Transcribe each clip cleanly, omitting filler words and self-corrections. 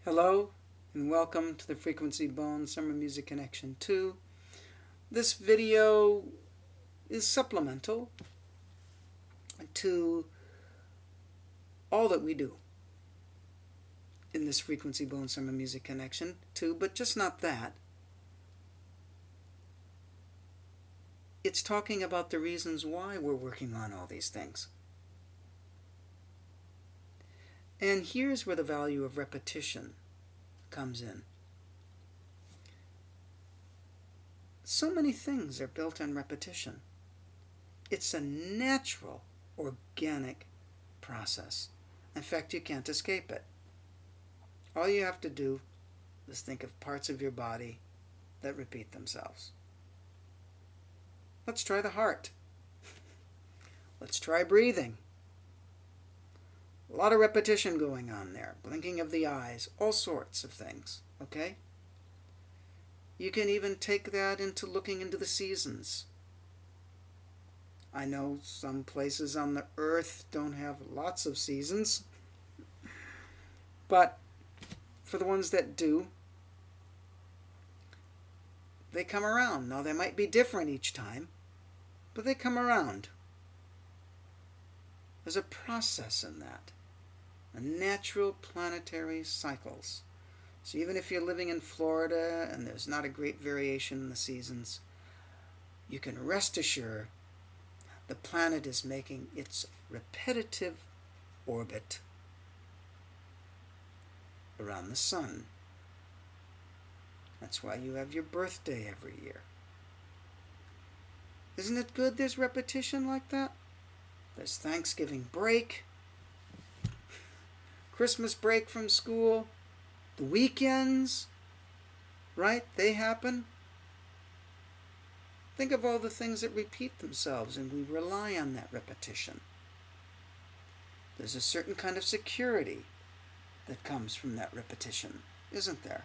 Hello and welcome to the Frequency Bone Summer Music Connection 2. This video is supplemental to all that we do in this Frequency Bone Summer Music Connection 2, but just not that. It's talking about the reasons why we're working on all these things. And here's where the value of repetition comes in. So many things are built on repetition. It's a natural, organic process. In fact, you can't escape it. All you have to do is think of parts of your body that repeat themselves. Let's try the heart. Let's try breathing. A lot of repetition going on there. Blinking of the eyes, all sorts of things, okay? You can even take that into looking into the seasons. I know some places on the earth don't have lots of seasons, but for the ones that do, they come around. Now, they might be different each time, but they come around. There's a process in that. Natural planetary cycles. So even if you're living in Florida and there's not a great variation in the seasons, you can rest assured the planet is making its repetitive orbit around the sun. That's why you have your birthday every year. Isn't it good there's repetition like that? There's Thanksgiving break, Christmas break from school, the weekends, right? They happen. Think of all the things that repeat themselves, and we rely on that repetition. There's a certain kind of security that comes from that repetition, isn't there?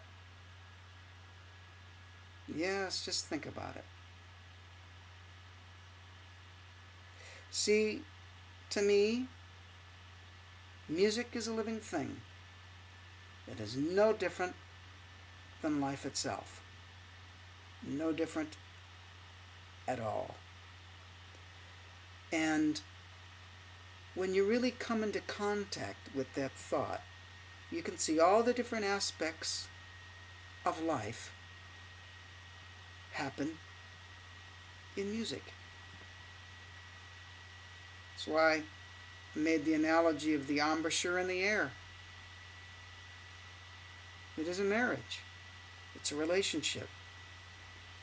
Yes, just think about it. See, to me, music is a living thing. It is no different than life itself. No different at all. And when you really come into contact with that thought, you can see all the different aspects of life happen in music. That's why I made the analogy of the embouchure in the air. It is a marriage. It's a relationship.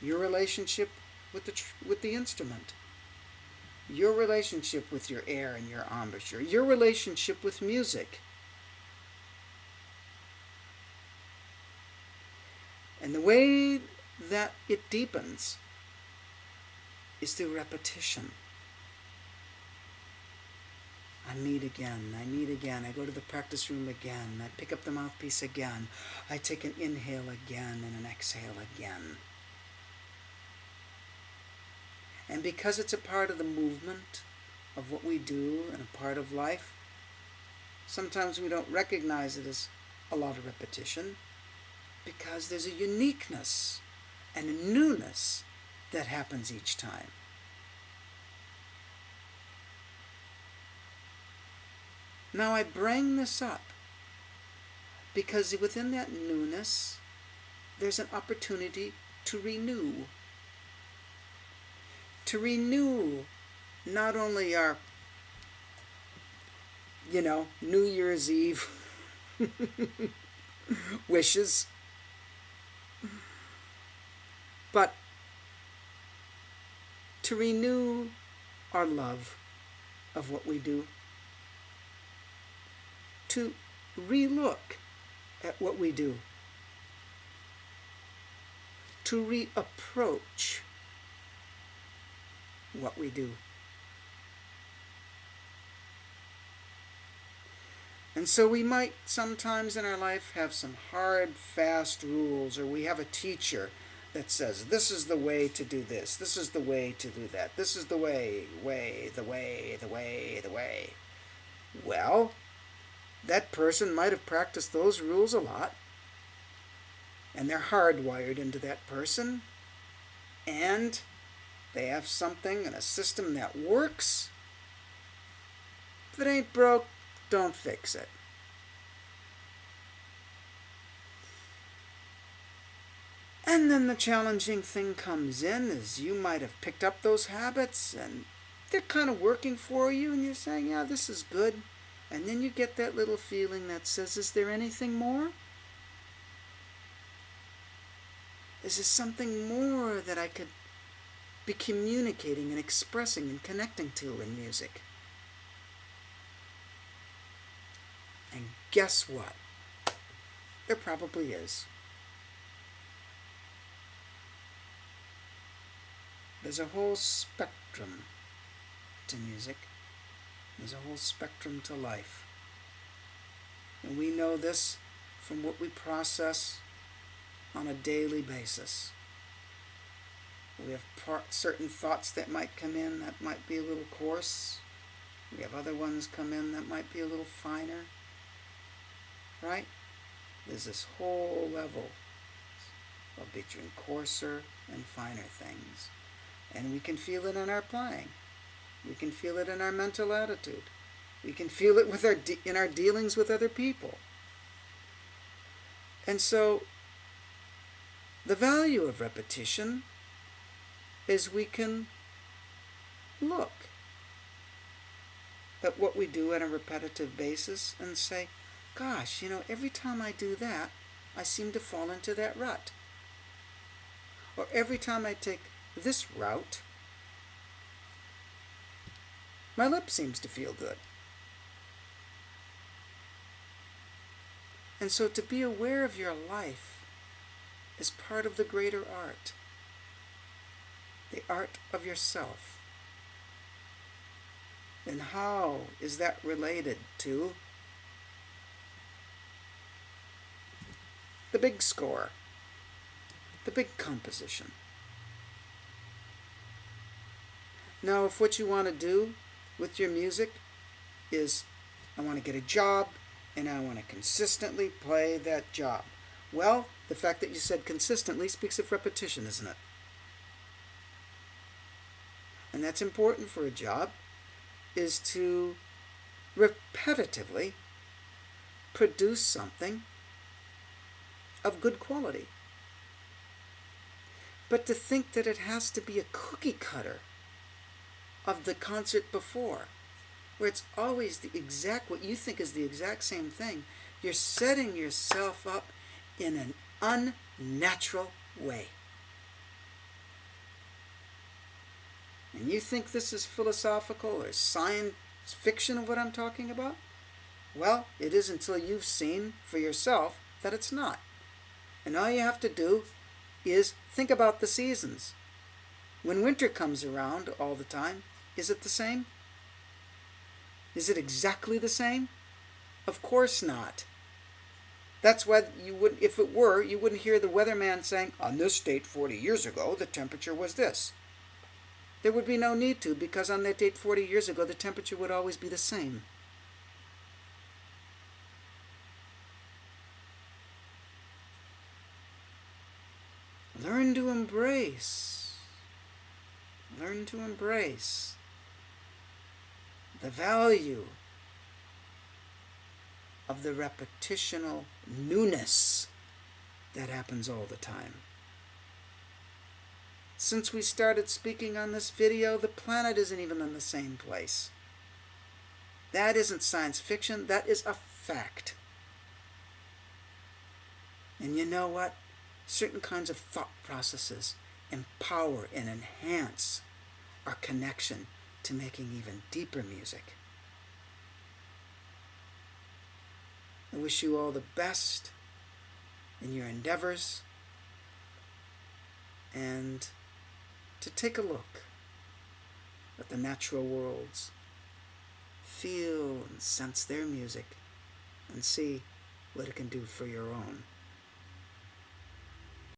Your relationship with the instrument. Your relationship with your air and your embouchure. Your relationship with music. And the way that it deepens is through repetition. I meet again, I go to the practice room again, I pick up the mouthpiece again, I take an inhale again and an exhale again. And because it's a part of the movement of what we do and a part of life, sometimes we don't recognize it as a lot of repetition because there's a uniqueness and a newness that happens each time. Now I bring this up because within that newness, there's an opportunity to renew. To renew not only our, New Year's Eve wishes, but to renew our love of what we do. To re-look at what we do, to reapproach what we do. And so we might sometimes in our life have some hard, fast rules, or we have a teacher that says, this is the way to do this, this is the way to do that, this is the way. Well, that person might have practiced those rules a lot, and they're hardwired into that person, and they have something and a system that works. If it ain't broke, don't fix it. And then the challenging thing comes in is you might have picked up those habits and they're kind of working for you and you're saying, yeah, this is good. And then you get that little feeling that says, is there anything more? Is there something more that I could be communicating and expressing and connecting to in music? And guess what? There probably is. There's a whole spectrum to music. There's a whole spectrum to life. And we know this from what we process on a daily basis. We have certain thoughts that might come in that might be a little coarse. We have other ones come in that might be a little finer. Right? There's this whole level of between coarser and finer things. And we can feel it in our playing. We can feel it in our mental attitude. We can feel it with in our dealings with other people. And so, the value of repetition is we can look at what we do on a repetitive basis and say, gosh, every time I do that, I seem to fall into that rut. Or every time I take this route, my lip seems to feel good. And so to be aware of your life is part of the greater art, the art of yourself. And how is that related to the big score, the big composition? Now, if what you want to do with your music is, I want to get a job and I want to consistently play that job. Well, the fact that you said consistently speaks of repetition, isn't it? And that's important for a job, is to repetitively produce something of good quality. But to think that it has to be a cookie cutter of the concert before, where it's always what you think is the exact same thing, you're setting yourself up in an unnatural way. And you think this is philosophical or science fiction of what I'm talking about? Well, it is until you've seen for yourself that it's not. And all you have to do is think about the seasons. When winter comes around all the time, is it the same? Is it exactly the same? Of course not. That's why if it were, you wouldn't hear the weatherman saying, on this date 40 years ago, the temperature was this. There would be no need to, because on that date 40 years ago, the temperature would always be the same. Learn to embrace the value of the repetitional newness that happens all the time. Since we started speaking on this video, the planet isn't even in the same place. That isn't science fiction, that is a fact. And you know what? Certain kinds of thought processes empower and enhance our connection to making even deeper music. I wish you all the best in your endeavors, and to take a look at the natural worlds, feel and sense their music, and see what it can do for your own.